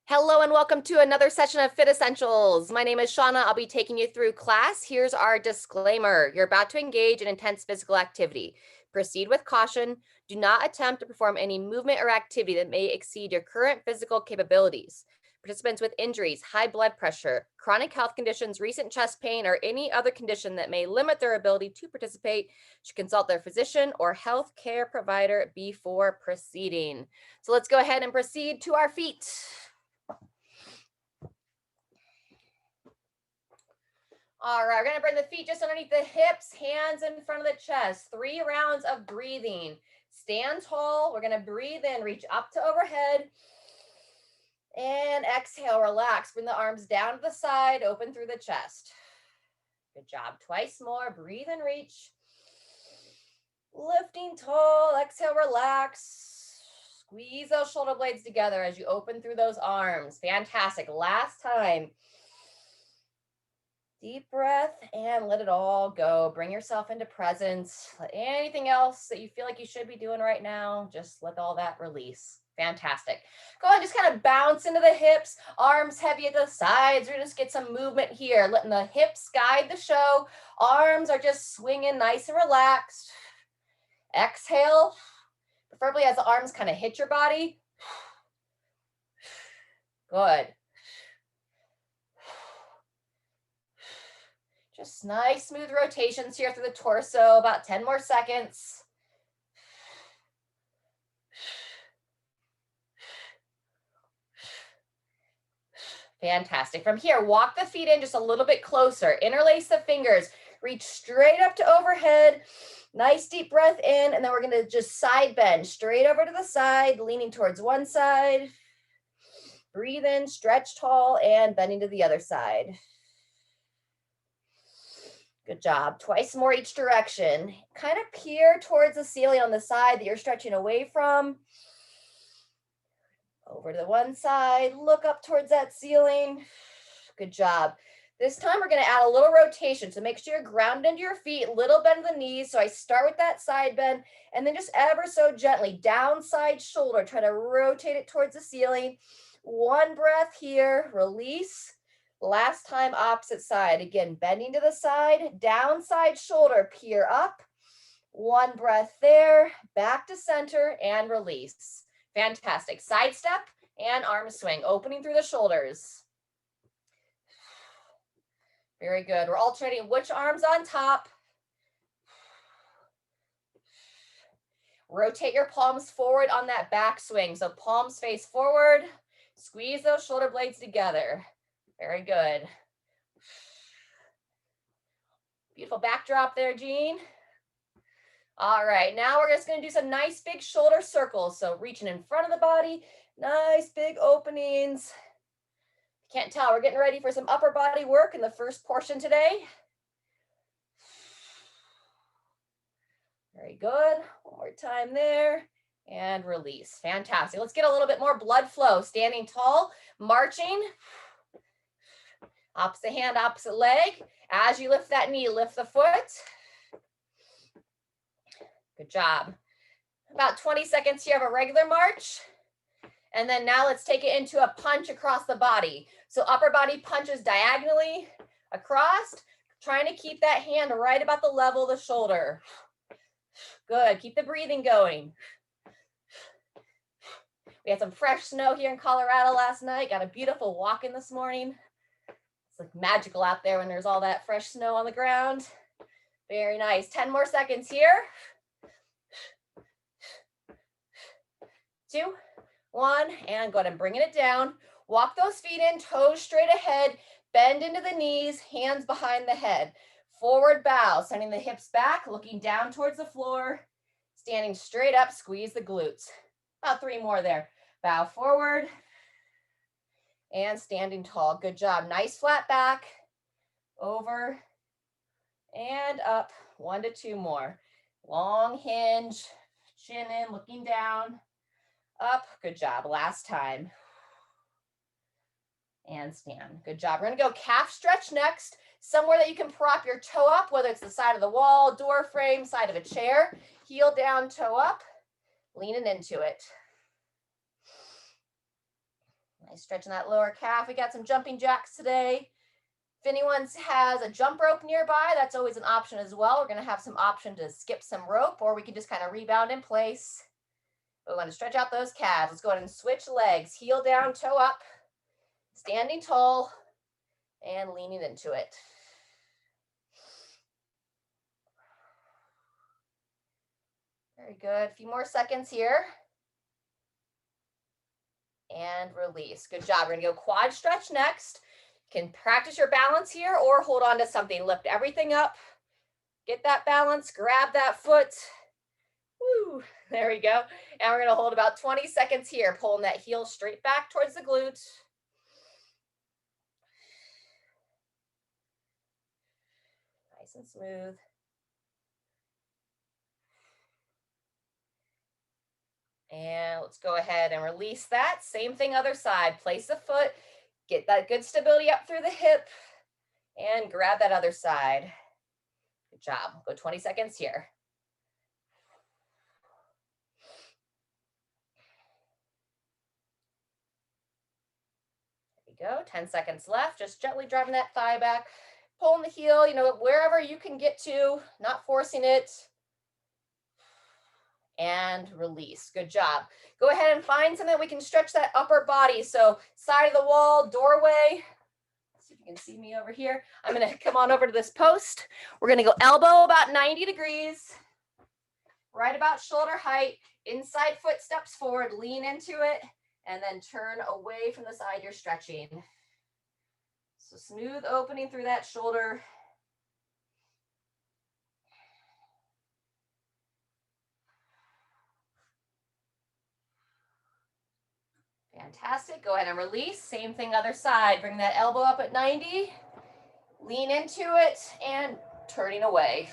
Hello and welcome to another session of Fit Essentials. My name is Shauna. I'll be taking you through class. Here's our disclaimer. You're about to engage in intense physical activity. Proceed with caution. Do not attempt to perform any movement or activity that may exceed your current physical capabilities. Participants with injuries, high blood pressure, chronic health conditions, recent chest pain, or any other condition that may limit their ability to participate should consult their physician or health care provider before proceeding. So let's go ahead and proceed to our feet. All right, we're gonna bring the feet just underneath the hips, hands in front of the chest. 3 rounds of breathing. Stand tall. We're gonna breathe in, reach up to overhead. And exhale, relax. Bring the arms down to the side, open through the chest. Good job. Twice more. Breathe and reach. Lifting tall. Exhale, relax. Squeeze those shoulder blades together as you open through those arms. Fantastic. Last time. Deep breath and let it all go. Bring yourself into presence. Let anything else that you feel like you should be doing right now, just let all that release. Fantastic. Go ahead and just kind of bounce into the hips, arms heavy at the sides. We're just get some movement here, letting the hips guide the show. Arms are just swinging nice and relaxed. Exhale, preferably as the arms kind of hit your body. Good. Just nice, smooth rotations here through the torso, about 10 more seconds. Fantastic. From here, walk the feet in just a little bit closer. Interlace the fingers. Reach straight up to overhead. Nice deep breath in, and then we're going to just side bend straight over to the side, leaning towards one side. Breathe in, stretch tall, and bending to the other side. Good job. Twice more each direction. Kind of peer towards the ceiling on the side that you're stretching away from. Over to the one side, look up towards that ceiling. Good job. This time we're going to add a little rotation. So make sure you're grounded into your feet, little bend in the knees. So I start with that side bend and then just ever so gently down side shoulder. Try to rotate it towards the ceiling. One breath here, release. Last time, opposite side. Again, bending to the side, down side shoulder, peer up. One breath there, back to center and release. Fantastic. Side step and arm swing, opening through the shoulders. Very good. We're alternating which arm's on top. Rotate your palms forward on that back swing. So palms face forward. Squeeze those shoulder blades together. Very good. Beautiful backdrop there, Jean. All right, now we're just going to do some nice big shoulder circles. So reaching in front of the body, nice big openings. Can't tell, we're getting ready for some upper body work in the first portion today. Very good. One more time there and release. Fantastic. Let's get a little bit more blood flow. Standing tall, marching. Opposite hand, opposite leg. As you lift that knee, lift the foot. Good job. About 20 seconds here of a regular march. And then now let's take it into a punch across the body. So upper body punches diagonally across, trying to keep that hand right about the level of the shoulder. Good. Keep the breathing going. We had some fresh snow here in Colorado last night. Got a beautiful walk in this morning. It's like magical out there when there's all that fresh snow on the ground. Very nice. 10 more seconds here. 2, 1, and go ahead and bringing it down. Walk those feet in, toes straight ahead, bend into the knees, hands behind the head. Forward bow, sending the hips back, looking down towards the floor, standing straight up, squeeze the glutes. About 3 more there. Bow forward and standing tall. Good job. Nice flat back, over and up. 1 to 2 more. Long hinge, chin in, looking down. Up, good job. Last time. And stand. Good job. We're going to go calf stretch next. Somewhere that you can prop your toe up, whether it's the side of the wall, door frame, side of a chair. Heel down, toe up. Leaning into it. Nice stretching that lower calf. We got some jumping jacks today. If anyone has a jump rope nearby, that's always an option as well. We're going to have some option to skip some rope, or we can just kind of rebound in place. We want to stretch out those calves. Let's go ahead and switch legs. Heel down, toe up, standing tall, and leaning into it. Very good. A few more seconds here. And release. Good job. We're going to go quad stretch next. You can practice your balance here or hold on to something. Lift everything up. Get that balance. Grab that foot. Woo. There we go. And we're going to hold about 20 seconds here, pulling that heel straight back towards the glute. Nice and smooth. And let's go ahead and release that. Same thing other side. Place the foot. Get that good stability up through the hip. And grab that other side. Good job. Go 20 seconds here. There we go. 10 seconds left. Just gently driving that thigh back. Pulling the heel, wherever you can get to, not forcing it. And release. Good job. Go ahead and find something that we can stretch that upper body. So side of the wall, doorway. Let's see if you can see me over here. I'm going to come on over to this post. We're going to go elbow about 90 degrees. Right about shoulder height. Inside foot steps forward. Lean into it. And then turn away from the side you're stretching. So smooth opening through that shoulder. Fantastic. Go ahead and release. Same thing other side. Bring that elbow up at 90. Lean into it and turning away.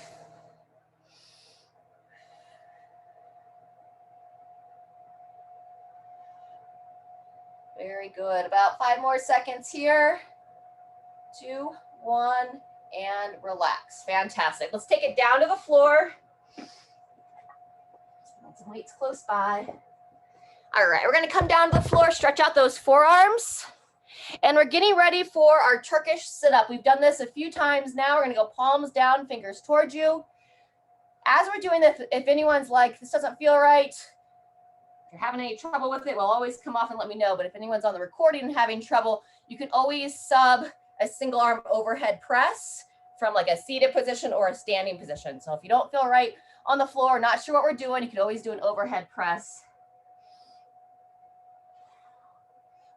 Very good. About 5 more seconds here. 2, 1, and relax. Fantastic. Let's take it down to the floor. Some weights close by. All right, we're going to come down to the floor, stretch out those forearms, and we're getting ready for our Turkish sit-up. We've done this a few times now. We're going to go palms down, fingers towards you. As we're doing this, if anyone's like, this doesn't feel right, if you're having any trouble with it, we'll always come off and let me know. But if anyone's on the recording and having trouble, you can always sub a single arm overhead press from like a seated position or a standing position. So if you don't feel right on the floor, not sure what we're doing, you can always do an overhead press.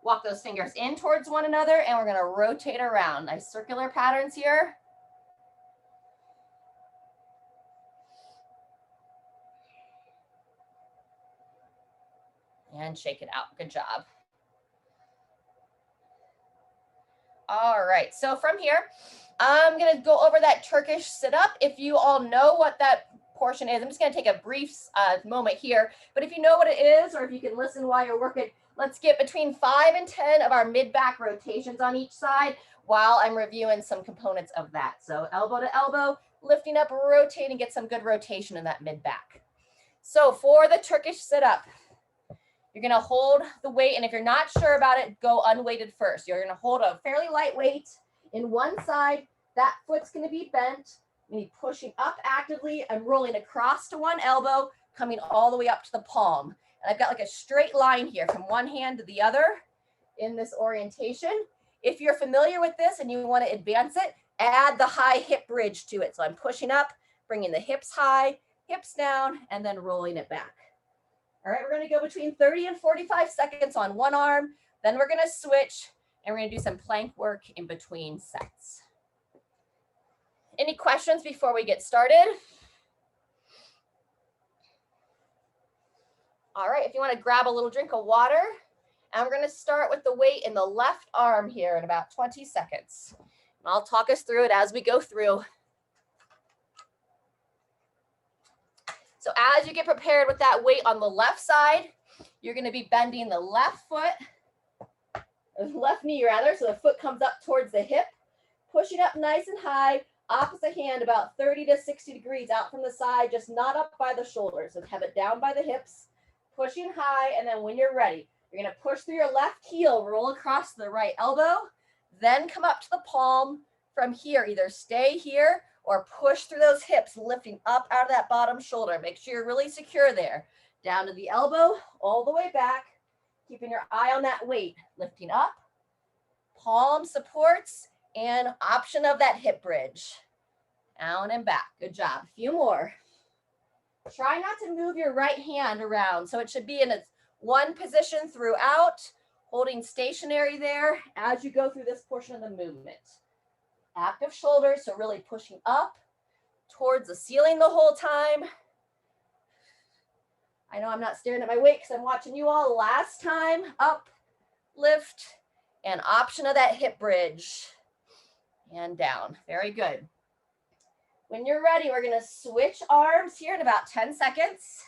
Walk those fingers in towards one another, and we're going to rotate around. Nice circular patterns here. And shake it out. Good job. All right, so from here, I'm going to go over that Turkish sit-up. If you all know what that portion is, I'm just going to take a brief moment here. But if you know what it is, or if you can listen while you're working, let's get between 5 and 10 of our mid-back rotations on each side while I'm reviewing some components of that. So elbow to elbow, lifting up, rotating, get some good rotation in that mid-back. So for the Turkish sit-up, you're going to hold the weight, and if you're not sure about it, go unweighted first. You're going to hold a fairly light weight in one side. That foot's going to be bent. You're going to be pushing up actively. I'm rolling across to one elbow, coming all the way up to the palm. And I've got like a straight line here from one hand to the other in this orientation. If you're familiar with this and you want to advance it, add the high hip bridge to it. So I'm pushing up, bringing the hips high, hips down, and then rolling it back. All right, we're going to go between 30 and 45 seconds on one arm. Then we're going to switch, and we're going to do some plank work in between sets. Any questions before we get started? All right, if you want to grab a little drink of water, and we're going to start with the weight in the left arm here in about 20 seconds. And I'll talk us through it as we go through. So as you get prepared with that weight on the left side, you're going to be bending the left foot, left knee rather, so the foot comes up towards the hip, pushing up nice and high, opposite hand about 30 to 60 degrees out from the side, just not up by the shoulders. So have it down by the hips, pushing high, and then when you're ready, You're gonna push through your left heel, roll across the right elbow, then come up to the palm from here. Either stay here or push through those hips, lifting up out of that bottom shoulder. Make sure you're really secure there. Down to the elbow, all the way back, keeping your eye on that weight, lifting up, palm supports, and option of that hip bridge. Down and back, good job. A few more. Try not to move your right hand around. So it should be in its one position throughout, holding stationary there as you go through this portion of the movement. Active shoulders, so really pushing up towards the ceiling the whole time. I know I'm not staring at my weight because I'm watching you all. Last time, up, lift, and option of that hip bridge. And down, very good. When you're ready, we're gonna switch arms here in about 10 seconds.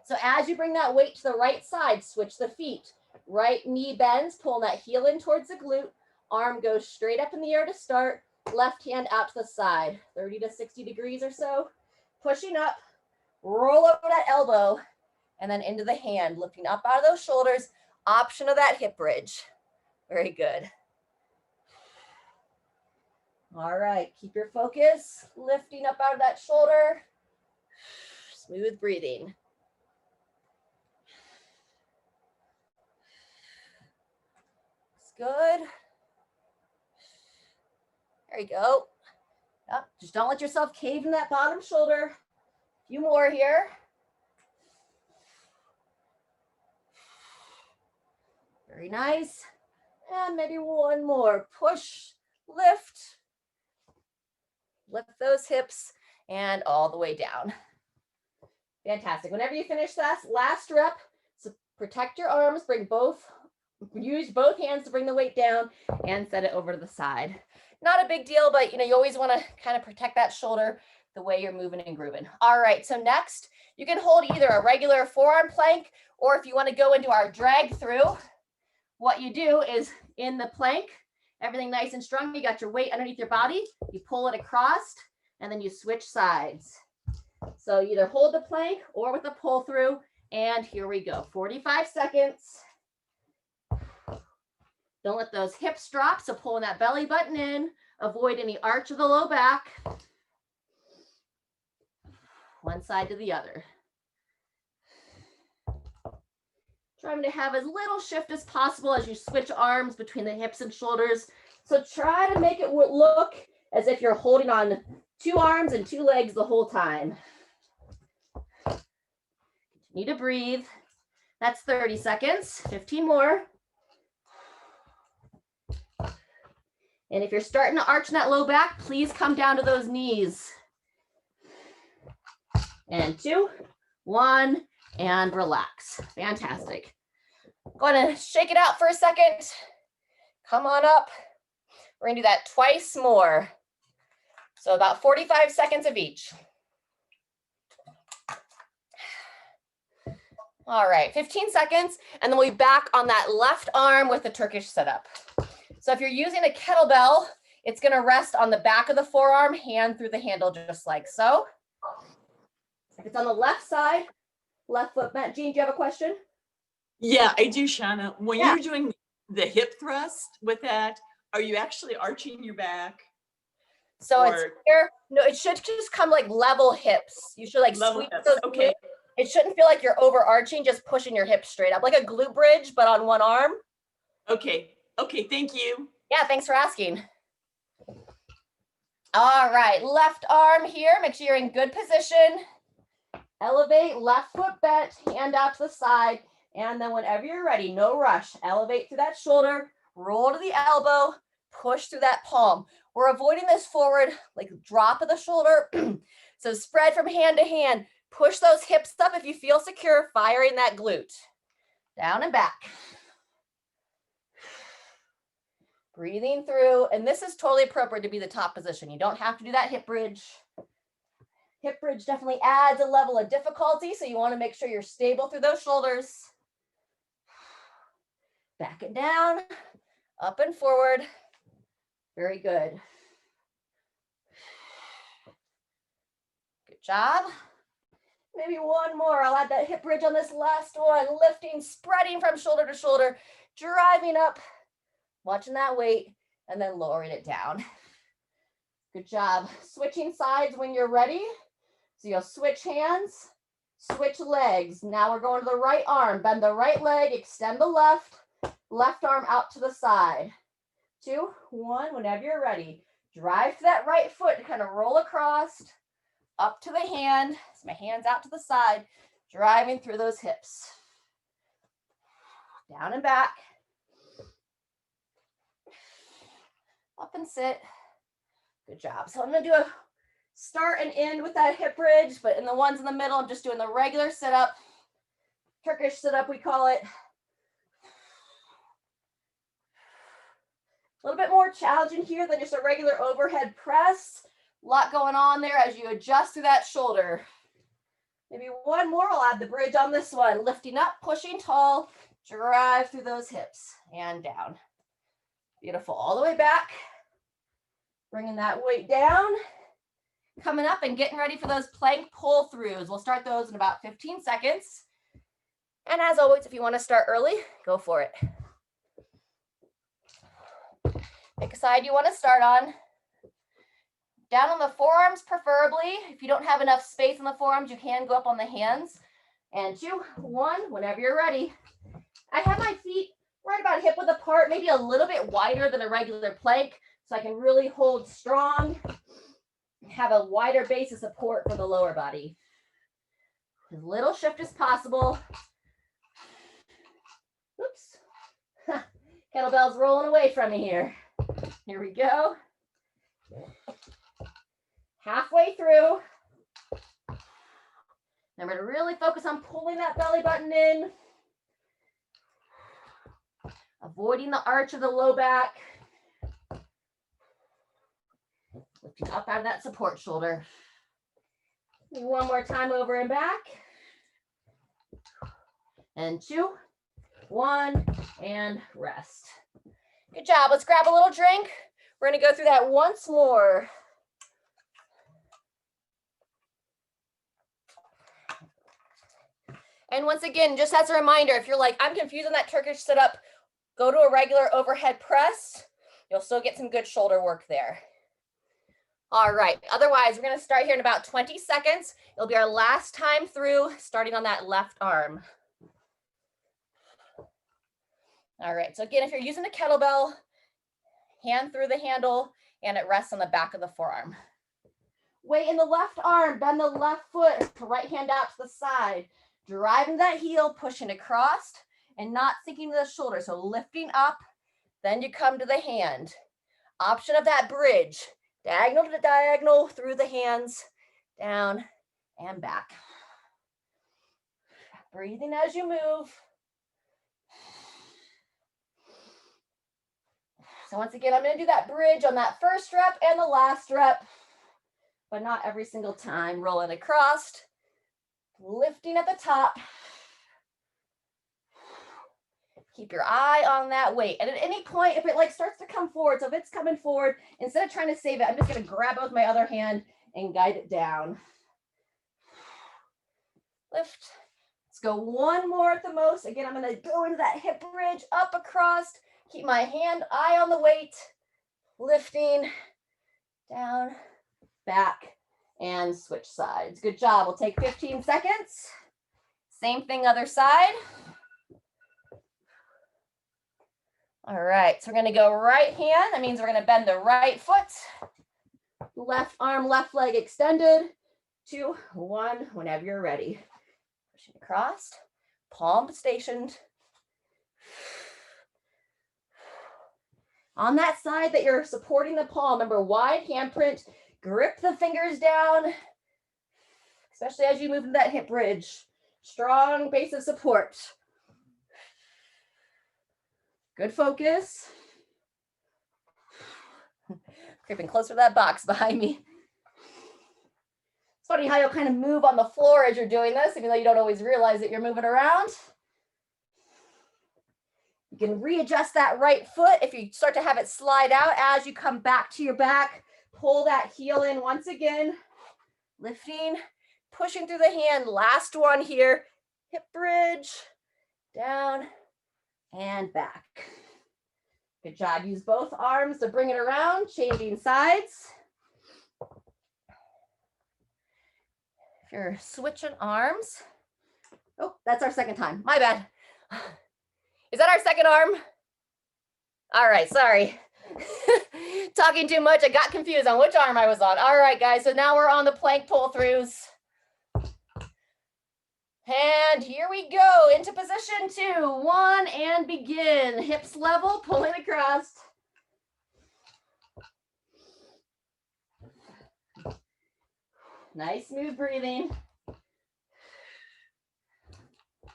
So as you bring that weight to the right side, switch the feet. Right knee bends, pulling that heel in towards the glute. Arm goes straight up in the air to start. Left hand out to the side, 30 to 60 degrees or so. Pushing up, roll over that elbow, and then into the hand, lifting up out of those shoulders. Option of that hip bridge. Very good. All right, keep your focus, lifting up out of that shoulder. Smooth breathing. It's good. There you go. Yep. Just don't let yourself cave in that bottom shoulder. A few more here. Very nice. And maybe one more. Push, lift. Lift those hips and all the way down. Fantastic. Whenever you finish that last rep, so protect your arms, use both hands to bring the weight down and set it over to the side. Not a big deal, but you always want to kind of protect that shoulder the way you're moving and grooving. All right, so next you can hold either a regular forearm plank, or if you want to go into our drag through, what you do is in the plank, everything nice and strong, you got your weight underneath your body, you pull it across, and then you switch sides. So either hold the plank or with a pull through, and here we go, 45 seconds. Don't let those hips drop, so pulling that belly button in, avoid any arch of the low back. One side to the other. Trying to have as little shift as possible as you switch arms between the hips and shoulders. So try to make it look as if you're holding on 2 arms and 2 legs the whole time. Continue to breathe. That's 30 seconds, 15 more. And if you're starting to arch in that low back, please come down to those knees. And 2, 1, and relax. Fantastic. Go ahead and shake it out for a second. Come on up. We're gonna do that twice more. So about 45 seconds of each. All right, 15 seconds, and then we'll be back on that left arm with the Turkish setup. So if you're using a kettlebell, it's gonna rest on the back of the forearm, hand through the handle, just like so. If it's on the left side, left foot bent. Jean, do you have a question? Yeah, I do, Shauna. When you're doing the hip thrust with that, are you actually arching your back? So it's here. No, it should just come like level hips. You should like squeeze those. Okay. Glutes. It shouldn't feel like you're overarching, just pushing your hips straight up, like a glute bridge, but on one arm. Okay. Okay, thank you. Yeah, thanks for asking. All right, left arm here. Make sure you're in good position. Elevate, left foot bent, hand out to the side. And then whenever you're ready, no rush, elevate through that shoulder, roll to the elbow, push through that palm. We're avoiding this forward, like drop of the shoulder. So spread from hand to hand, push those hips up if you feel secure, firing that glute. Down and back. Breathing through, and this is totally appropriate to be the top position. You don't have to do that hip bridge. Hip bridge definitely adds a level of difficulty, so you want to make sure you're stable through those shoulders. Back it down, up and forward. Very good. Good job. Maybe one more. I'll add that hip bridge on this last one. Lifting, spreading from shoulder to shoulder, driving up, watching that weight, and then lowering it down. Good job. Switching sides when you're ready. So you'll switch hands, switch legs. Now we're going to the right arm. Bend the right leg, extend the left arm out to the side. 2, 1, whenever you're ready. Drive to that right foot to kind of roll across, up to the hand. So my hand's out to the side, driving through those hips. Down and back. Up and sit. Good job. So I'm going to do a start and end with that hip bridge, but in the ones in the middle, I'm just doing the regular sit-up. Turkish sit-up, we call it. A little bit more challenging here than just a regular overhead press. A lot going on there as you adjust through that shoulder. Maybe one more, I'll add the bridge on this one. Lifting up, pushing tall, drive through those hips and down. Beautiful, all the way back. Bringing that weight down. Coming up and getting ready for those plank pull throughs. We'll start those in about 15 seconds. And as always, if you want to start early, go for it. Pick a side you want to start on. Down on the forearms preferably. If you don't have enough space in the forearms, you can go up on the hands. And 2, 1, whenever you're ready. I have my feet right about hip width apart, maybe a little bit wider than a regular plank, so I can really hold strong, have a wider base of support for the lower body. As little shift as possible. Oops. Kettlebell's rolling away from me here. Here we go. Halfway through. Remember to really focus on pulling that belly button in. Avoiding the arch of the low back. Lifting up out of that support shoulder. One more time over and back. And 2, 1, and rest. Good job. Let's grab a little drink. We're going to go through that once more. And once again, just as a reminder, if you're like, I'm confused on that Turkish sit-up, go to a regular overhead press. You'll still get some good shoulder work there. All right, otherwise, we're going to start here in about 20 seconds. It'll be our last time through, starting on that left arm. All right, so again, if you're using a kettlebell, hand through the handle, and it rests on the back of the forearm. Weight in the left arm, bend the left foot, right hand out to the side. Driving that heel, pushing across, and not sinking to the shoulder. So lifting up, then you come to the hand. Option of that bridge. Diagonal to diagonal through the hands, down and back. Breathing as you move. So once again, I'm going to do that bridge on that first rep and the last rep, but not every single time. Rolling across, lifting at the top. Keep your eye on that weight. And at any point, if it starts to come forward, so if it's coming forward, instead of trying to save it, I'm just going to grab it with my other hand and guide it down. Lift. Let's go one more at the most. Again, I'm going to go into that hip bridge, up across. Keep my eye on the weight. Lifting, down, back, and switch sides. Good job. We'll take 15 seconds. Same thing, other side. All right, so we're going to go right hand. That means we're going to bend the right foot. Left arm, left leg extended. 2, 1, whenever you're ready. Pushing across, palm stationed. On that side that you're supporting the palm, remember wide handprint, grip the fingers down, especially as you move into that hip bridge. Strong base of support. Good focus. Creeping closer to that box behind me. It's funny how you'll kind of move on the floor as you're doing this, even though you don't always realize that you're moving around. You can readjust that right foot if you start to have it slide out as you come back to your back. Pull that heel in once again. Lifting, pushing through the hand. Last one here. Hip bridge, down and back. Good job. Use both arms to bring it around, changing sides. If you're switching arms. Oh, that's our second time. My bad. Is that our second arm? All right, sorry. Talking too much. I got confused on which arm I was on. All right, guys. So now we're on the plank pull-throughs. And here we go into position 2, 1, and begin. Hips level, pulling across. Nice, smooth breathing. It's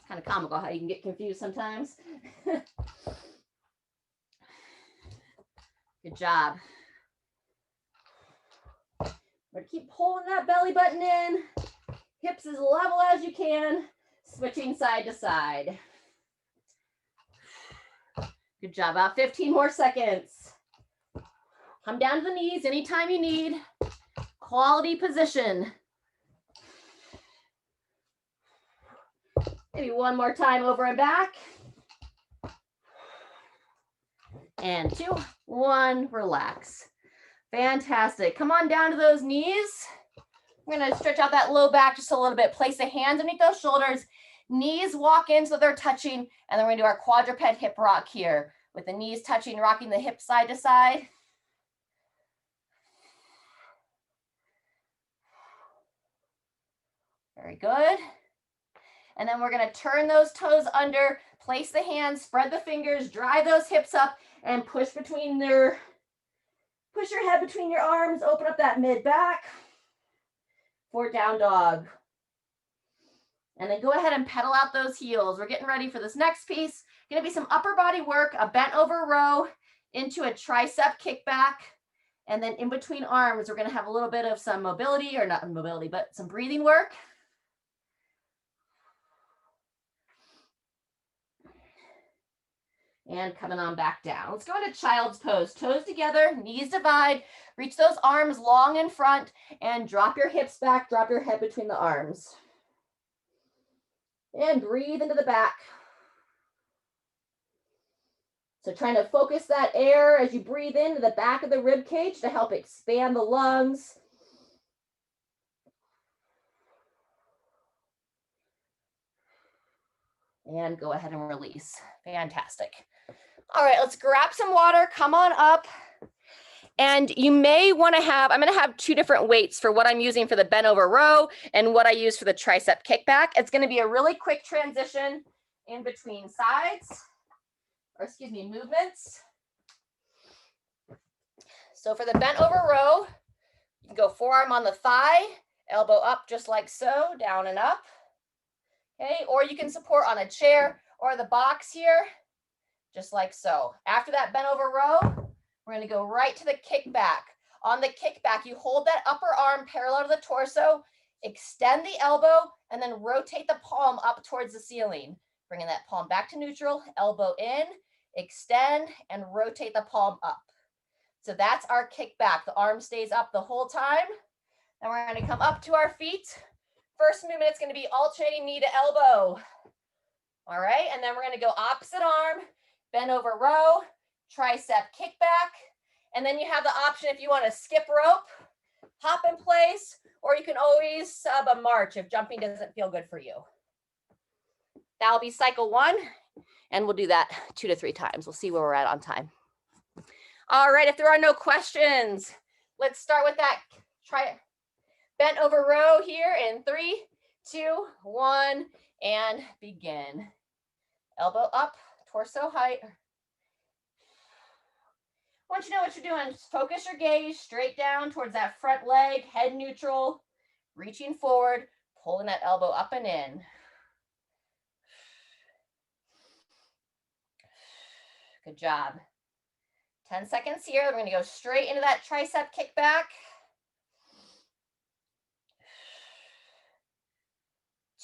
kind of comical how you can get confused sometimes. Good job. We're going to keep pulling that belly button in. Hips as level as you can, switching side to side. Good job. About 15 more seconds. Come down to the knees anytime you need. Quality position. Maybe one more time over and back. And 2, 1, relax. Fantastic. Come on down to those knees. We're going to stretch out that low back just a little bit. Place the hands underneath those shoulders. Knees walk in so they're touching. And then we're going to do our quadruped hip rock here with the knees touching, rocking the hips side to side. Very good. And then we're going to turn those toes under, place the hands, spread the fingers, drive those hips up, and push between push your head between your arms, open up that mid back. For down dog. And then go ahead and pedal out those heels. We're getting ready for this next piece. Gonna be some upper body work, a bent over row into a tricep kickback. And then in between arms, we're gonna have a little bit of some mobility, or not mobility, but some breathing work. And coming on back down. Let's go into child's pose. Toes together, knees divide, reach those arms long in front, and drop your hips back, drop your head between the arms. And breathe into the back. So trying to focus that air as you breathe into the back of the rib cage to help expand the lungs. And go ahead and release. Fantastic. All right, let's grab some water, come on up. And you may want to have, I'm going to have 2 different weights for what I'm using for the bent over row and what I use for the tricep kickback. It's going to be a really quick transition in between sides, or excuse me, movements. So for the bent over row, you can go forearm on the thigh, elbow up just like so, down and up. Okay, or you can support on a chair or the box here, just like so. After that bent over row, we're going to go right to the kickback. On the kickback, you hold that upper arm parallel to the torso, extend the elbow, and then rotate the palm up towards the ceiling. Bringing that palm back to neutral, elbow in, extend, and rotate the palm up. So that's our kickback. The arm stays up the whole time. Then we're going to come up to our feet. First movement is going to be alternating knee to elbow. All right, and then we're going to go opposite arm, bend over row, tricep kickback, and then you have the option if you want to skip rope, hop in place, or you can always sub a march if jumping doesn't feel good for you. That'll be cycle 1, and we'll do that 2 to 3 times. We'll see where we're at on time. All right, if there are no questions, let's start with that bent over row here in 3, 2, 1, and begin. Elbow up, torso height. Once you know what you're doing, just focus your gaze straight down towards that front leg, head neutral, reaching forward, pulling that elbow up and in. Good job. 10 seconds here. We're going to go straight into that tricep kickback.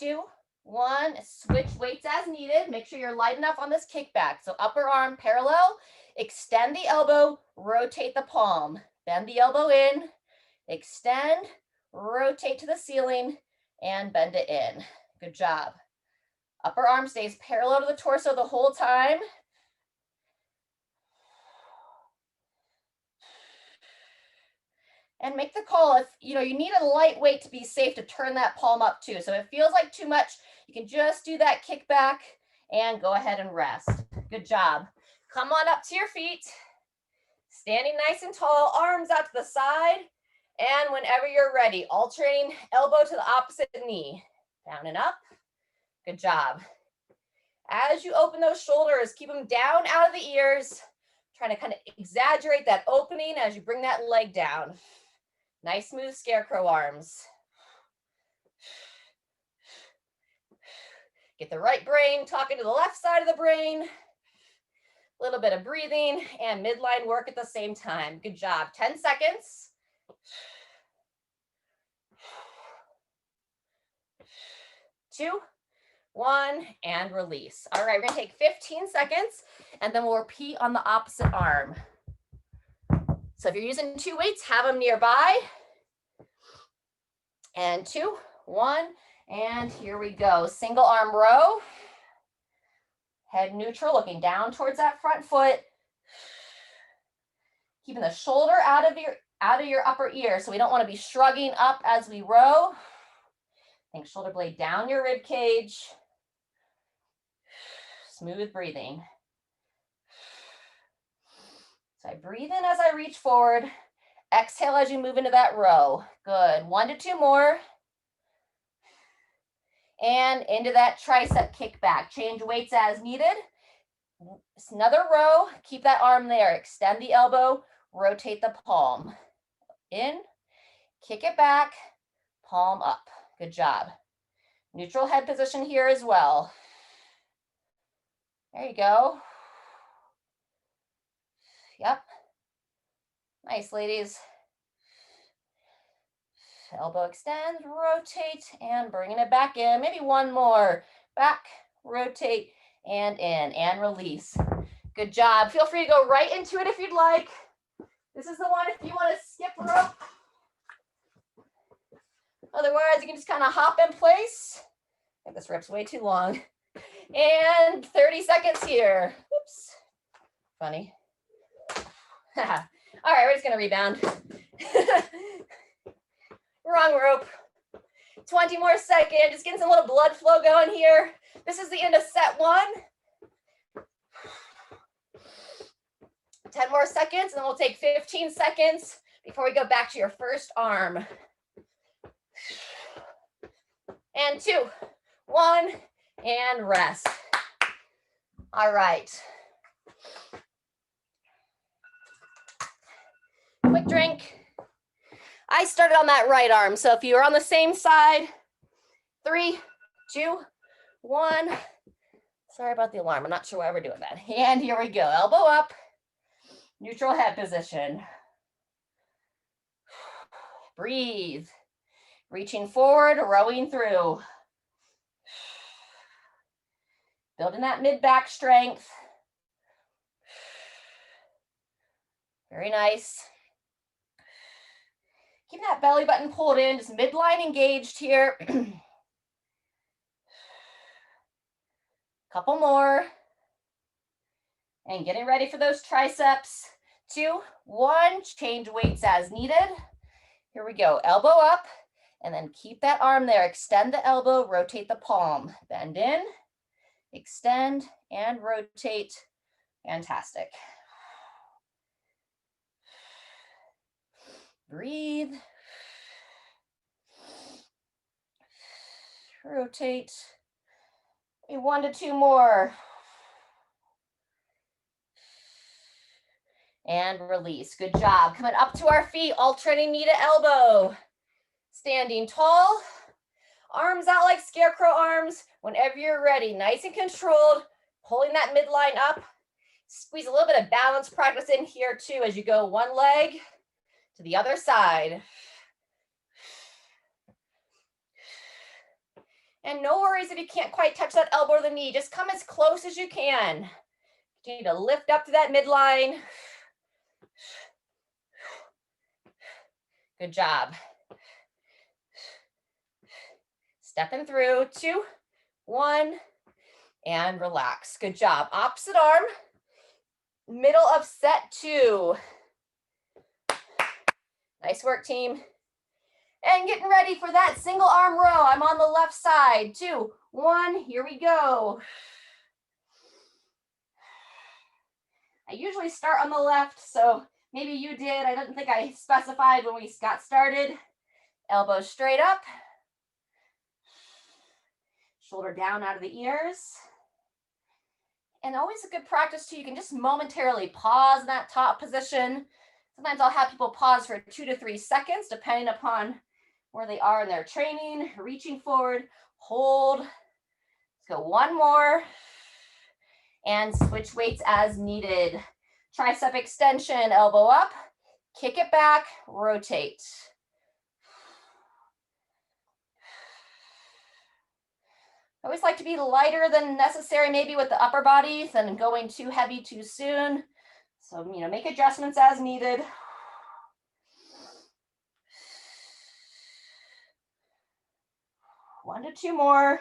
2, 1, switch weights as needed. Make sure you're light enough on this kickback. So upper arm parallel, extend the elbow, rotate the palm, bend the elbow in, extend, rotate to the ceiling, and bend it in. Good job. Upper arm stays parallel to the torso the whole time. And make the call if you need a light weight to be safe to turn that palm up too. So if it feels like too much, you can just do that kickback and go ahead and rest. Good job. Come on up to your feet. Standing nice and tall, arms out to the side. And whenever you're ready, alternating elbow to the opposite knee. Down and up. Good job. As you open those shoulders, keep them down out of the ears. Trying to kind of exaggerate that opening as you bring that leg down. Nice smooth scarecrow arms. Get the right brain talking to the left side of the brain. A little bit of breathing and midline work at the same time. Good job. 10 seconds. 2, 1, and release. All right, we're gonna take 15 seconds and then we'll repeat on the opposite arm. So if you're using 2 weights, have them nearby. And 2, 1, and here we go. Single arm row. Head neutral, looking down towards that front foot. Keeping the shoulder out of your upper ear, so we don't want to be shrugging up as we row. Think shoulder blade down your rib cage. Smooth breathing. So I breathe in as I reach forward. Exhale as you move into that row. Good. 1 to 2 more. And into that tricep kickback. Change weights as needed. It's another row. Keep that arm there. Extend the elbow. Rotate the palm. In. Kick it back. Palm up. Good job. Neutral head position here as well. There you go. Yep. Nice, ladies. Elbow extends, rotate, and bringing it back in. Maybe one more. Back, rotate, and in, and release. Good job. Feel free to go right into it if you'd like. This is the one if you want to skip rope. Otherwise, you can just kind of hop in place. I think this rope's way too long. And 30 seconds here. Oops. Funny. All right, we're just going to rebound. Wrong rope. 20 more seconds. Just getting some little blood flow going here. This is the end of set 1. 10 more seconds, and then we'll take 15 seconds before we go back to your first arm. And 2, 1, and rest. All right. Quick drink. I started on that right arm, so if you are on the same side, 3, 2, 1. Sorry about the alarm. I'm not sure why we're doing that. And here we go. Elbow up. Neutral head position. Breathe. Reaching forward, rowing through. Building that mid-back strength. Very nice. Keep that belly button pulled in, just midline engaged here. Couple more. And getting ready for those triceps. 2, 1, change weights as needed. Here we go, elbow up, and then keep that arm there. Extend the elbow, rotate the palm. Bend in, extend, and rotate. Fantastic. Breathe. Rotate. Maybe 1 to 2 more. And release. Good job. Coming up to our feet, alternating knee to elbow. Standing tall. Arms out like scarecrow arms. Whenever you're ready, nice and controlled. Pulling that midline up. Squeeze a little bit of balance practice in here too as you go one leg to the other side. And no worries if you can't quite touch that elbow or the knee. Just come as close as you can. Continue to lift up to that midline. Good job. Stepping through, 2, 1, and relax. Good job. Opposite arm, middle of set 2. Nice work, team. And getting ready for that single arm row. I'm on the left side. 2, 1, here we go. I usually start on the left, so maybe you did. I didn't think I specified when we got started. Elbows straight up. Shoulder down out of the ears. And always a good practice too, you can just momentarily pause in that top position. Sometimes I'll have people pause for 2 to 3 seconds, depending upon where they are in their training, reaching forward, hold. Let's go one more. And switch weights as needed. Tricep extension, elbow up, kick it back, rotate. I always like to be lighter than necessary, maybe with the upper body, than going too heavy too soon. So, make adjustments as needed. One to two more.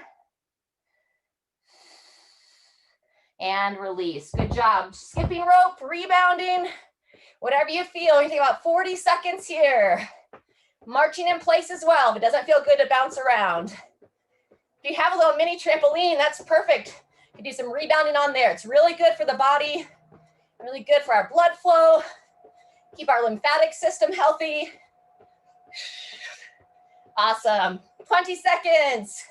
And release. Good job. Skipping rope, rebounding, whatever you feel. You think about 40 seconds here. Marching in place as well. If it doesn't feel good to bounce around. If you have a little mini trampoline, that's perfect. You can do some rebounding on there. It's really good for the body, really good for our blood flow, keep our lymphatic system healthy. Awesome. 20 seconds.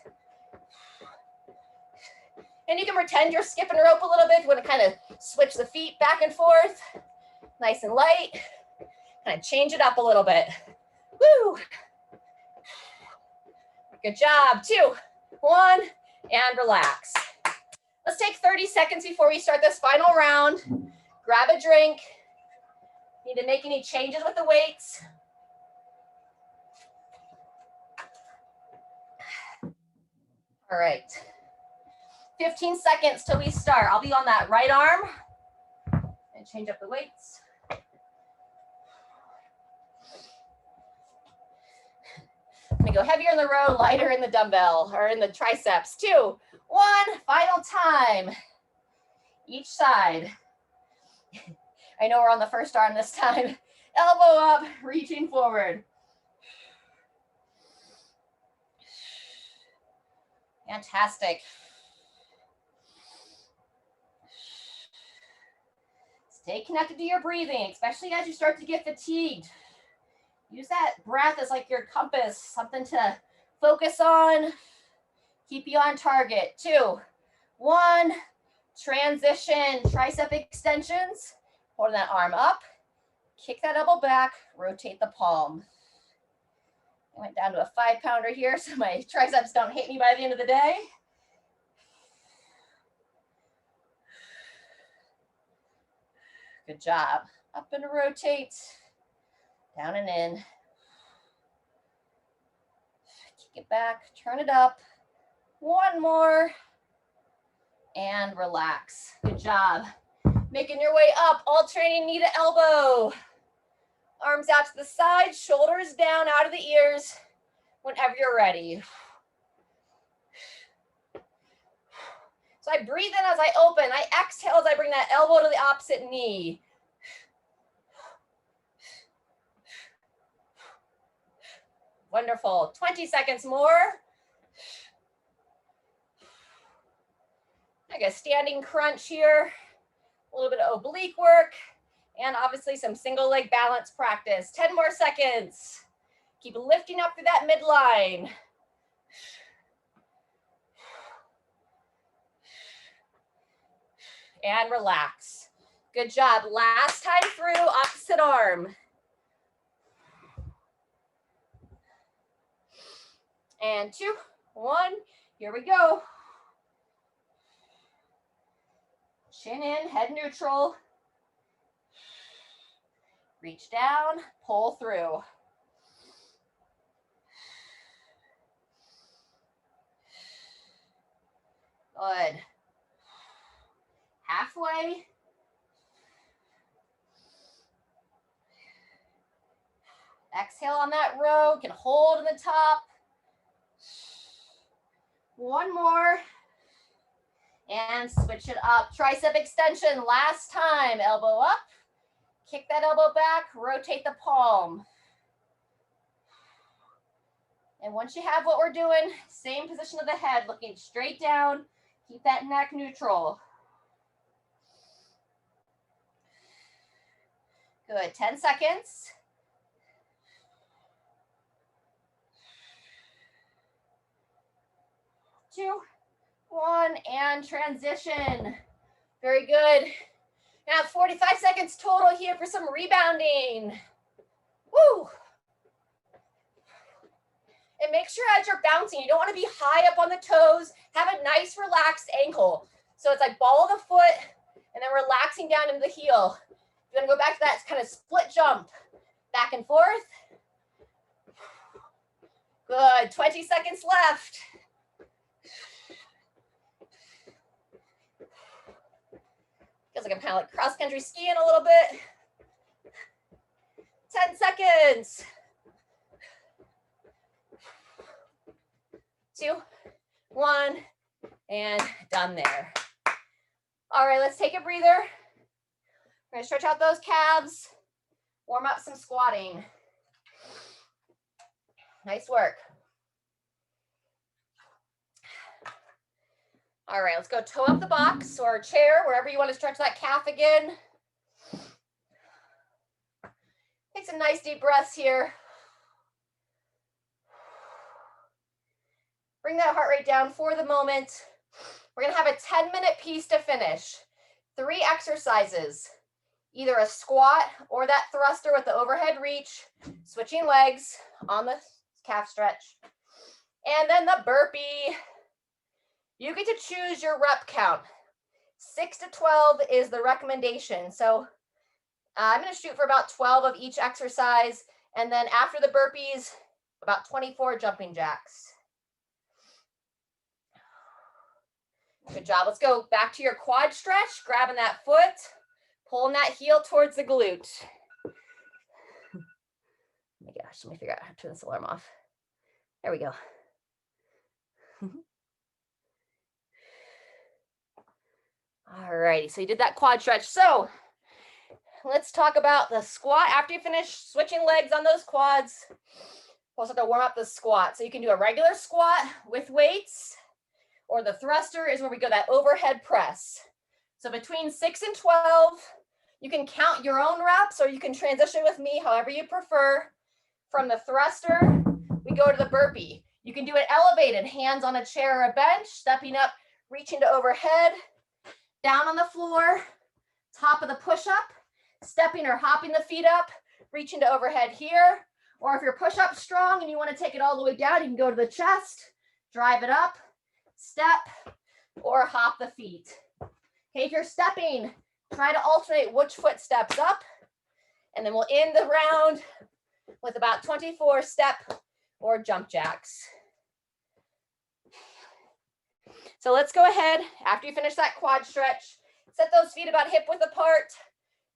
And you can pretend you're skipping rope a little bit. You want to kind of switch the feet back and forth. Nice and light. Kind of change it up a little bit. Woo! Good job. 2, 1, and relax. Let's take 30 seconds before we start this final round. Grab a drink. Need to make any changes with the weights. All right. 15 seconds till we start. I'll be on that right arm and change up the weights. I'm gonna go heavier in the row, lighter in the dumbbell or in the triceps. 2, 1, final time. Each side. I know we're on the first arm this time. Elbow up, reaching forward. Fantastic. Stay connected to your breathing, especially as you start to get fatigued. Use that breath as like your compass, something to focus on, keep you on target. 2, 1, transition, tricep extensions. Holding that arm up, kick that elbow back, rotate the palm. I went down to a 5-pounder here, so my triceps don't hate me by the end of the day. Good job. Up and rotate, down and in. Kick it back, turn it up. One more, and relax. Good job. Making your way up, alternating knee to elbow. Arms out to the side, shoulders down out of the ears whenever you're ready. So I breathe in as I open. I exhale as I bring that elbow to the opposite knee. Wonderful. 20 seconds more. Like a standing crunch here. A little bit of oblique work. And obviously some single leg balance practice. 10 more seconds. Keep lifting up through that midline. And relax. Good job. Last time through, opposite arm. And 2, 1, here we go. Chin in, head neutral. Reach down, pull through. Good. Halfway. Exhale on that row, can hold in the top. One more. And switch it up. Tricep extension, last time. Elbow up. Kick that elbow back, rotate the palm. And once you have what we're doing, same position of the head, looking straight down. Keep that neck neutral. Good, 10 seconds. Two, one, and transition. Very good. Now 45 seconds total here for some rebounding. Woo! And make sure as you're bouncing, you don't want to be high up on the toes. Have a nice relaxed ankle. So it's like ball of the foot and then relaxing down into the heel. You're going to go back to that kind of split jump. Back and forth. Good. 20 seconds left. Feels like I'm kind of like cross-country skiing a little bit. 10 seconds. 2, 1, and done there. All right, let's take a breather. We're gonna stretch out those calves, warm up some squatting. Nice work. All right, let's go toe up the box or chair, wherever you want to stretch that calf again. Take some nice deep breaths here. Bring that heart rate down for the moment. We're gonna have a 10-minute piece to finish. 3 exercises, either a squat or that thruster with the overhead reach, switching legs on the calf stretch, and then the burpee. You get to choose your rep count. 6 to 12 is the recommendation. So I'm gonna shoot for about 12 of each exercise, and then after the burpees, about 24 jumping jacks. Good job. Let's go back to your quad stretch, grabbing that foot, pulling that heel towards the glute. Oh my gosh, let me figure out how to turn this alarm off. There we go. All righty, so you did that quad stretch. So let's talk about the squat. After you finish switching legs on those quads, we'll also have to warm up the squat. So you can do a regular squat with weights, or the thruster is where we go that overhead press. So between 6 and 12, you can count your own reps, or you can transition with me however you prefer. From the thruster, we go to the burpee. You can do it elevated, hands on a chair or a bench, stepping up, reaching to overhead, down on the floor, top of the push-up, stepping or hopping the feet up, reaching to overhead here. Or if your push-up's strong and you want to take it all the way down, you can go to the chest, drive it up, step, or hop the feet. Okay, if you're stepping, try to alternate which foot steps up, and then we'll end the round with about 24 step or jump jacks. So let's go ahead, after you finish that quad stretch, set those feet about hip width apart,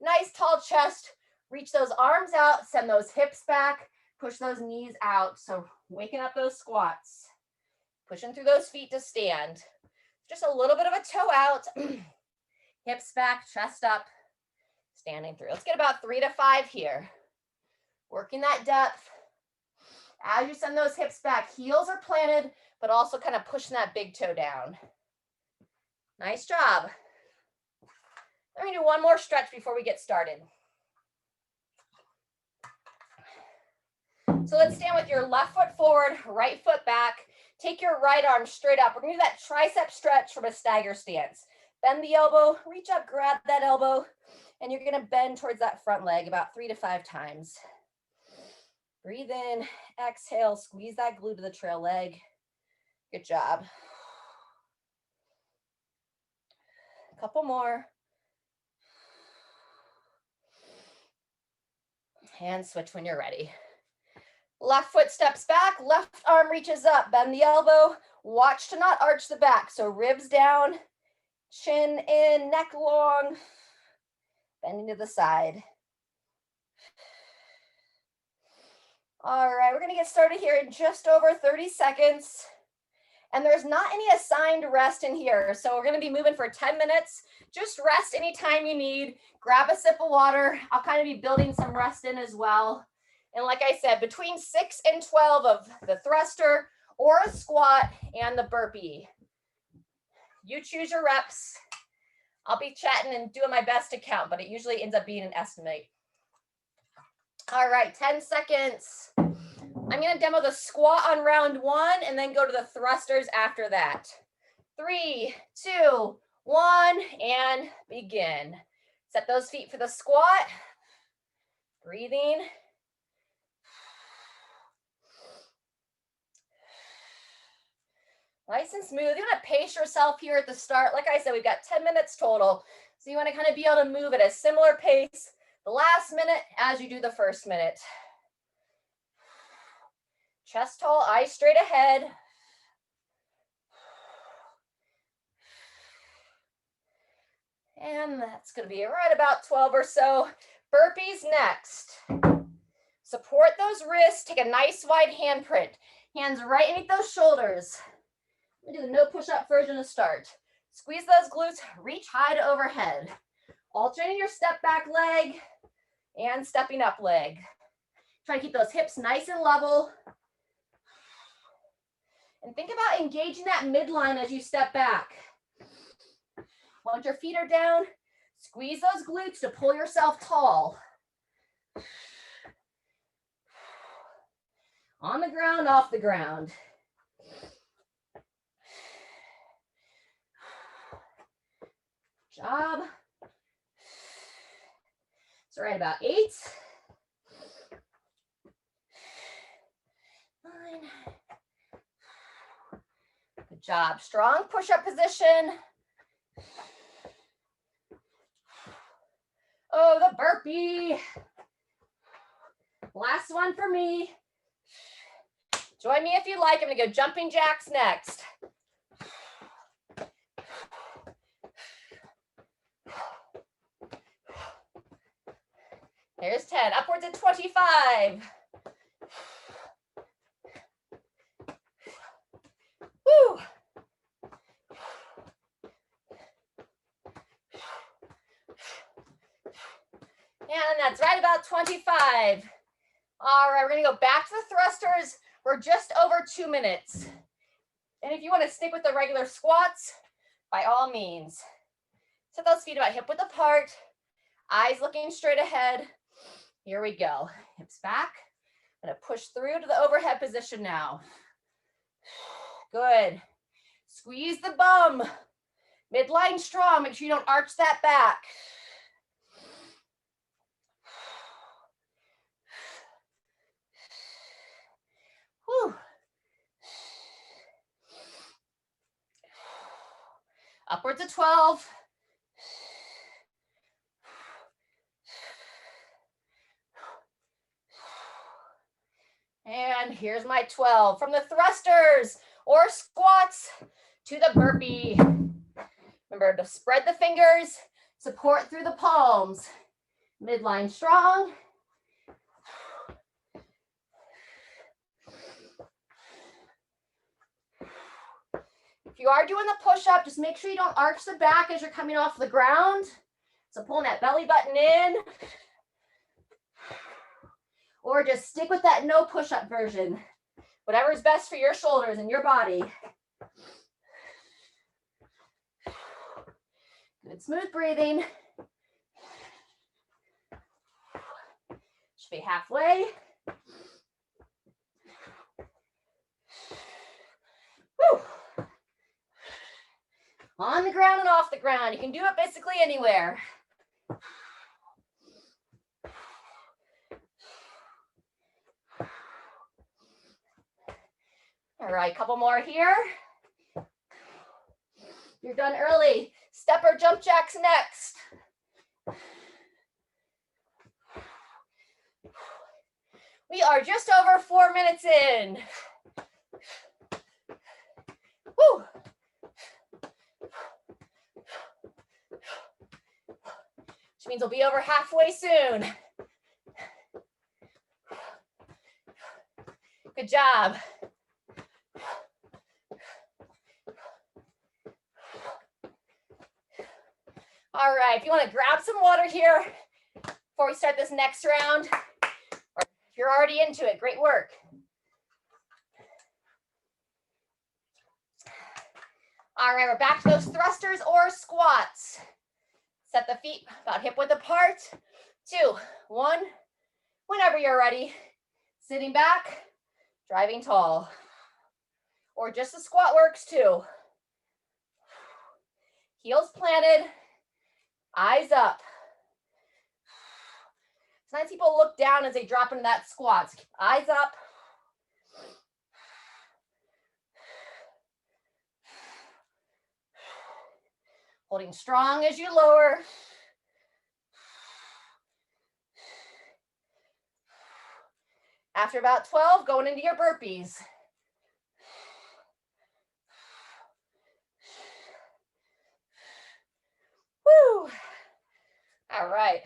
nice tall chest, reach those arms out, send those hips back, push those knees out. So waking up those squats, pushing through those feet to stand. Just a little bit of a toe out, hips back, chest up, standing through. Let's get about 3 to 5 here. Working that depth. As you send those hips back, heels are planted, but also kind of pushing that big toe down. Nice job. Let me do one more stretch before we get started. So let's stand with your left foot forward, right foot back. Take your right arm straight up. We're gonna do that tricep stretch from a stagger stance. Bend the elbow, reach up, grab that elbow, and you're gonna bend towards that front leg about 3 to 5 times. Breathe in, exhale, squeeze that glute to the trail leg. Good job. A couple more. And switch when you're ready. Left foot steps back, left arm reaches up, bend the elbow, watch to not arch the back. So ribs down, chin in, neck long, bending to the side. All right, we're gonna get started here in just over 30 seconds. And there's not any assigned rest in here. So we're going to be moving for 10 minutes. Just rest anytime you need. Grab a sip of water. I'll kind of be building some rest in as well. And like I said, between 6 and 12 of the thruster or a squat and the burpee. You choose your reps. I'll be chatting and doing my best to count, but it usually ends up being an estimate. All right, 10 seconds. I'm going to demo the squat on round 1 and then go to the thrusters after that. 3, 2, 1, and begin. Set those feet for the squat. Breathing. Nice and smooth. You want to pace yourself here at the start. Like I said, we've got 10 minutes total. So you want to kind of be able to move at a similar pace the last minute as you do the first minute. Chest tall, eyes straight ahead. And that's going to be right about 12 or so. Burpees next. Support those wrists. Take a nice wide handprint. Hands right underneath those shoulders. We do the no push-up version to start. Squeeze those glutes, reach high to overhead. Alternating your step back leg and stepping up leg. Try to keep those hips nice and level. And think about engaging that midline as you step back. Once your feet are down, squeeze those glutes to pull yourself tall. On the ground, off the ground. Job. So right about 8. 9. Good job. Strong push-up position. Oh, the burpee. Last one for me. Join me if you like. I'm going to go jumping jacks next. There's 10, upwards of 25. Woo. And that's right about 25. All right, we're gonna go back to the thrusters. We're just over 2 minutes. And if you wanna stick with the regular squats, by all means. Set those feet about hip width apart, eyes looking straight ahead. Here we go. Hips back. I'm gonna push through to the overhead position now. Good. Squeeze the bum. Midline strong. Make sure you don't arch that back. Whew. Upwards of 12. And here's my 12. From the thrusters or squats to the burpee. Remember to spread the fingers, support through the palms. Midline strong. If you are doing the push-up, just make sure you don't arch the back as you're coming off the ground. So pulling that belly button in. Or just stick with that no push-up version. Whatever is best for your shoulders and your body. Good smooth breathing. Should be halfway. Woo. On the ground and off the ground. You can do it basically anywhere. All right, couple more here. You're done early. Step or jump jacks next. We are just over 4 minutes in. Woo. Which means we'll be over halfway soon. Good job. All right, if you want to grab some water here before we start this next round, or if you're already into it, great work. All right, we're back to those thrusters or squats. Set the feet about hip width apart. 2, 1, whenever you're ready. Sitting back, driving tall. Or just the squat works too. Heels planted, eyes up. Sometimes people look down as they drop into that squat. Eyes up. Holding strong as you lower. After about 12, going into your burpees. Woo! All right.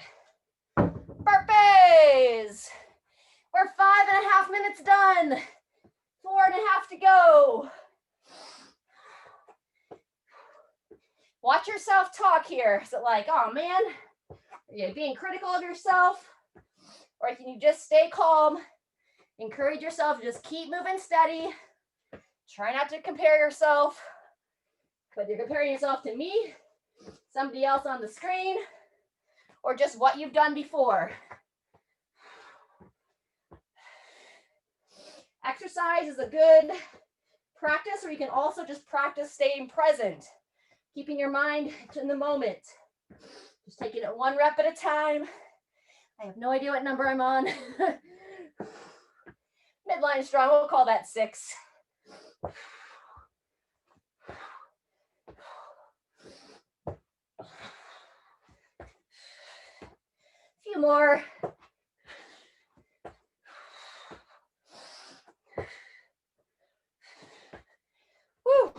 Burpees. We're 5.5 minutes done. 4.5 to go. Watch yourself talk here. Is it like, oh man, are you being critical of yourself? Or can you just stay calm? Encourage yourself to just keep moving steady. Try not to compare yourself. Whether you're comparing yourself to me, somebody else on the screen, or just what you've done before. Exercise is a good practice, or you can also just practice staying present, keeping your mind in the moment. Just taking it 1 rep at a time. I have no idea what number I'm on. Midline strong, we'll call that 6. Few more. Woo.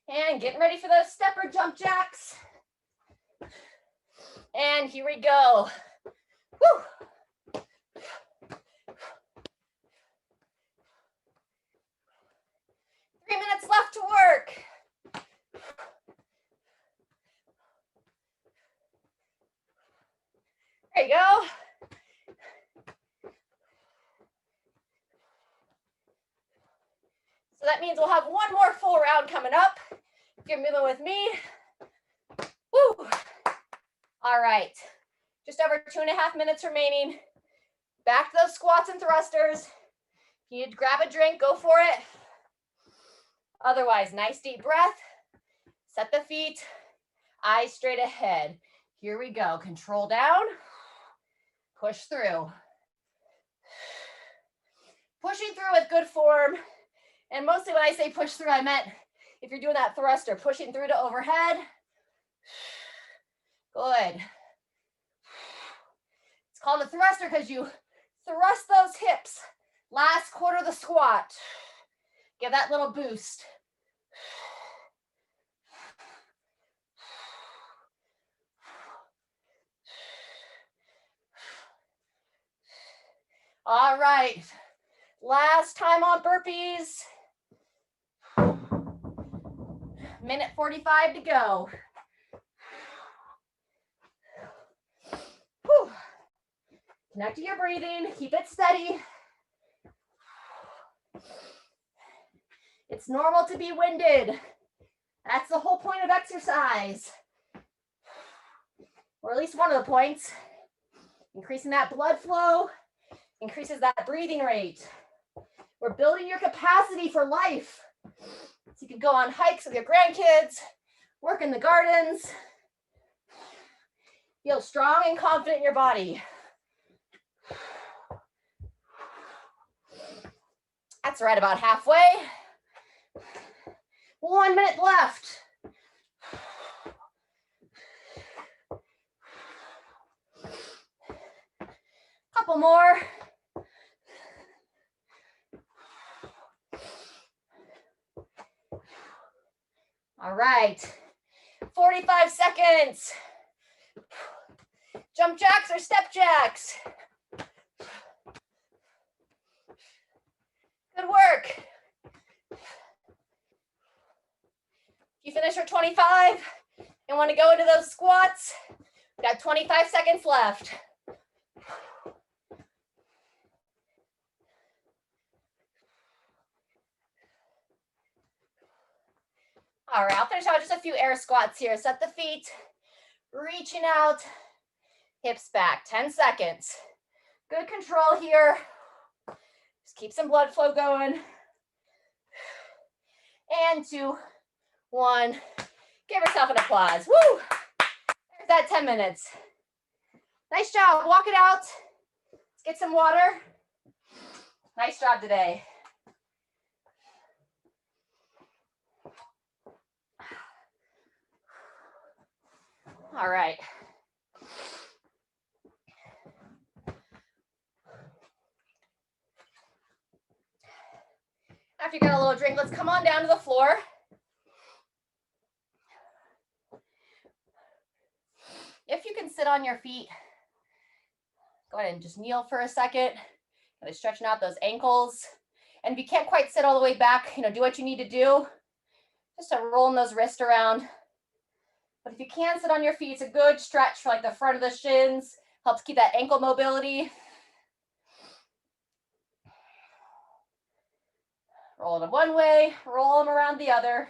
And getting ready for those stepper jump jacks. And here we go. Woo. 3 minutes left to work. There you go. So that means we'll have 1 more full round coming up. If you're moving with me. Woo. All right. Just over 2.5 minutes remaining. Back to those squats and thrusters. If you need to grab a drink, go for it. Otherwise, nice deep breath. Set the feet, eyes straight ahead. Here we go. Control down. Push through. Pushing through with good form. And mostly when I say push through, I meant if you're doing that thruster, pushing through to overhead. Good. It's called a thruster because you thrust those hips. Last quarter of the squat. Give that little boost. All right. Last time on burpees. 1:45 to go. Whew. Connect to your breathing. Keep it steady. It's normal to be winded. That's the whole point of exercise. Or at least one of the points. Increasing that blood flow increases that breathing rate. We're building your capacity for life. So you can go on hikes with your grandkids, work in the gardens, feel strong and confident in your body. That's right about halfway. 1 minute left. Couple more. All right, 45 seconds. Jump jacks or step jacks. Good work. You finish your 25 and want to go into those squats. Got 25 seconds left. All right, I'll finish out just a few air squats here. Set the feet, reaching out, hips back, 10 seconds. Good control here. Just keep some blood flow going. And 2, 1. Give yourself an applause. Woo! There's that 10 minutes. Nice job. Walk it out. Let's get some water. Nice job today. All right. After you got a little drink, let's come on down to the floor. If you can sit on your feet, go ahead and just kneel for a second. Really stretching out those ankles. And if you can't quite sit all the way back, do what you need to do. Just to rolling those wrists around. But if you can sit on your feet, it's a good stretch for like the front of the shins. Helps keep that ankle mobility. Roll them one way, roll them around the other.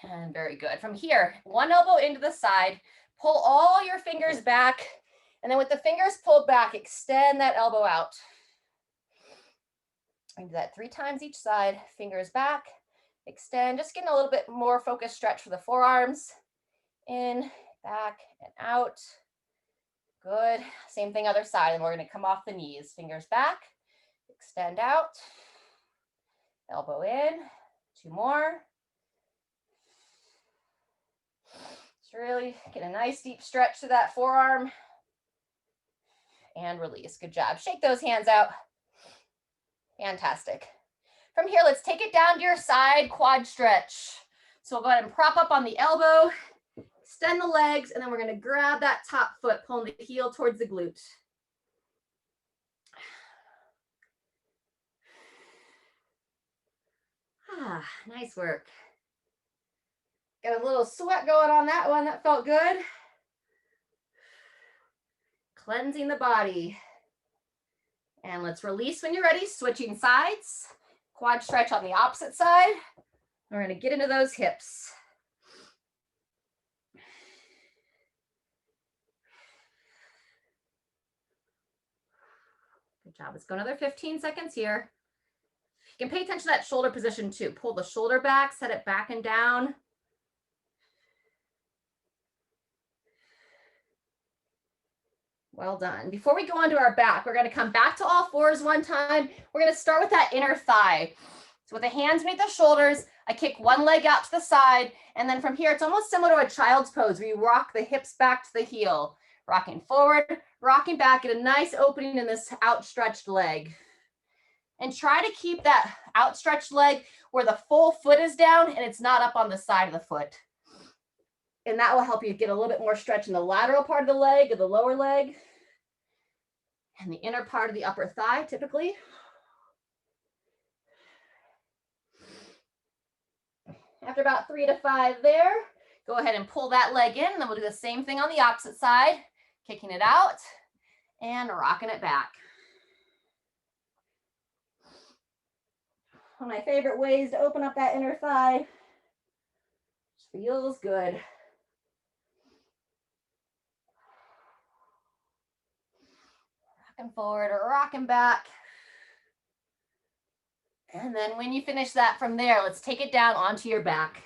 And very good. From here, one elbow into the side, pull all your fingers back, and then with the fingers pulled back, extend that elbow out. Do that 3 times each side, fingers back, extend, just getting a little bit more focused stretch for the forearms. In, back, and out. Good. Same thing other side, and we're going to come off the knees. Fingers back, extend out, elbow in, 2 more. Just really get a nice deep stretch to that forearm. And release. Good job. Shake those hands out. Fantastic. From here, let's take it down to your side quad stretch. So we'll go ahead and prop up on the elbow, extend the legs, and then we're going to grab that top foot, pulling the heel towards the glute. Nice work. Got a little sweat going on that one. That felt good. Cleansing the body. And let's release when you're ready, switching sides. Quad stretch on the opposite side. We're going to get into those hips. Good job. Let's go another 15 seconds here. You can pay attention to that shoulder position too. Pull the shoulder back, set it back and down. Well done. Before we go on to our back, we're going to come back to all fours one time. We're going to start with that inner thigh. So with the hands beneath the shoulders, I kick one leg out to the side. And then from here, it's almost similar to a child's pose where you rock the hips back to the heel. Rocking forward, rocking back, get a nice opening in this outstretched leg. And try to keep that outstretched leg where the full foot is down and it's not up on the side of the foot. And that will help you get a little bit more stretch in the lateral part of the leg or the lower leg and the inner part of the upper thigh typically. After about 3 to 5 there, go ahead and pull that leg in, and then we'll do the same thing on the opposite side, kicking it out and rocking it back. One of my favorite ways to open up that inner thigh. Feels good. Rocking forward or rocking back. And then when you finish that from there, let's take it down onto your back.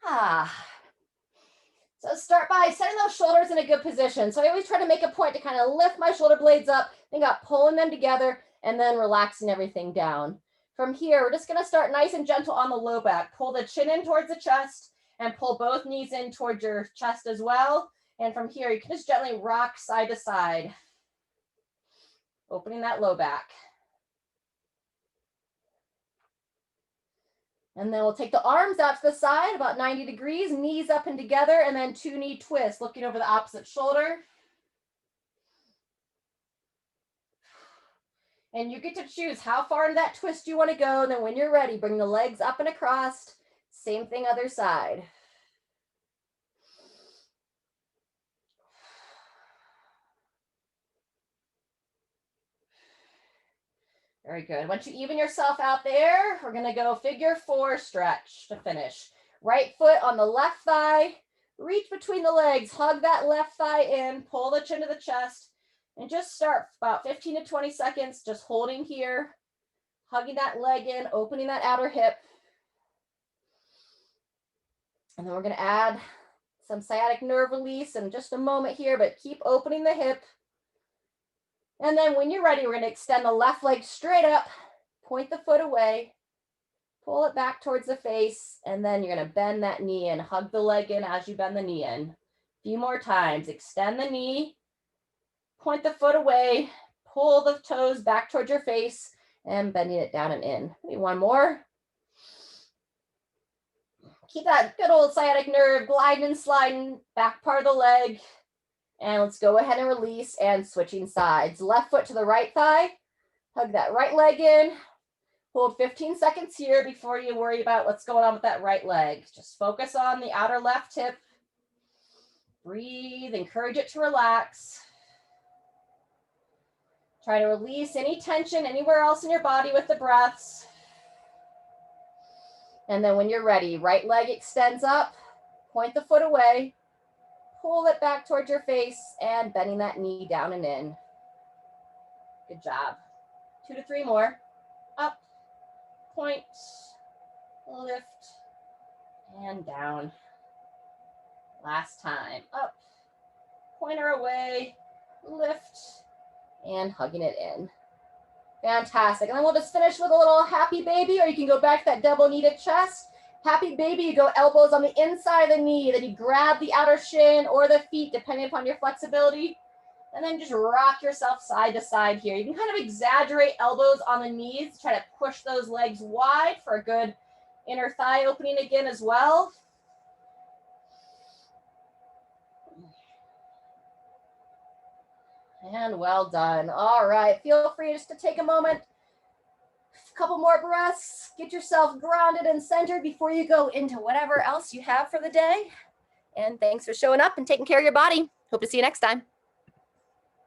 So start by setting those shoulders in a good position. So I always try to make a point to kind of lift my shoulder blades up, think about pulling them together and then relaxing everything down. From here, we're just going to start nice and gentle on the low back. Pull the chin in towards the chest and pull both knees in towards your chest as well. And from here, you can just gently rock side to side, opening that low back. And then we'll take the arms out to the side, about 90 degrees, knees up and together, and then 2 knee twists, looking over the opposite shoulder. And you get to choose how far into that twist you want to go. And then when you're ready, bring the legs up and across. Same thing other side. Very good. Once you even yourself out there, we're going to go figure 4 stretch to finish. Right foot on the left thigh. Reach between the legs. Hug that left thigh in. Pull the chin to the chest. And just start about 15 to 20 seconds just holding here. Hugging that leg in. Opening that outer hip. And then we're going to add some sciatic nerve release in just a moment here, but keep opening the hip. And then when you're ready, we're going to extend the left leg straight up, point the foot away, pull it back towards the face, and then you're going to bend that knee in, hug the leg in as you bend the knee in. A few more times. Extend the knee, point the foot away, pull the toes back towards your face, and bending it down and in. Maybe one more. Keep that good old sciatic nerve gliding and sliding, back part of the leg. And let's go ahead and release and switching sides. Left foot to the right thigh. Hug that right leg in. Hold 15 seconds here before you worry about what's going on with that right leg. Just focus on the outer left hip. Breathe, encourage it to relax. Try to release any tension anywhere else in your body with the breaths. And then when you're ready, right leg extends up, point the foot away, pull it back towards your face, and bending that knee down and in. Good job. 2 to 3 more. Up, point, lift, and down. Last time. Up, pointer away, lift, and hugging it in. Fantastic. And then we'll just finish with a little happy baby, or you can go back to that double kneaded chest. Happy baby, you go elbows on the inside of the knee, then you grab the outer shin or the feet, depending upon your flexibility. And then just rock yourself side to side here. You can kind of exaggerate elbows on the knees, try to push those legs wide for a good inner thigh opening again as well. And well done. All right, feel free just to take a moment, a couple more breaths, get yourself grounded and centered before you go into whatever else you have for the day. And thanks for showing up and taking care of your body. Hope to see you next time.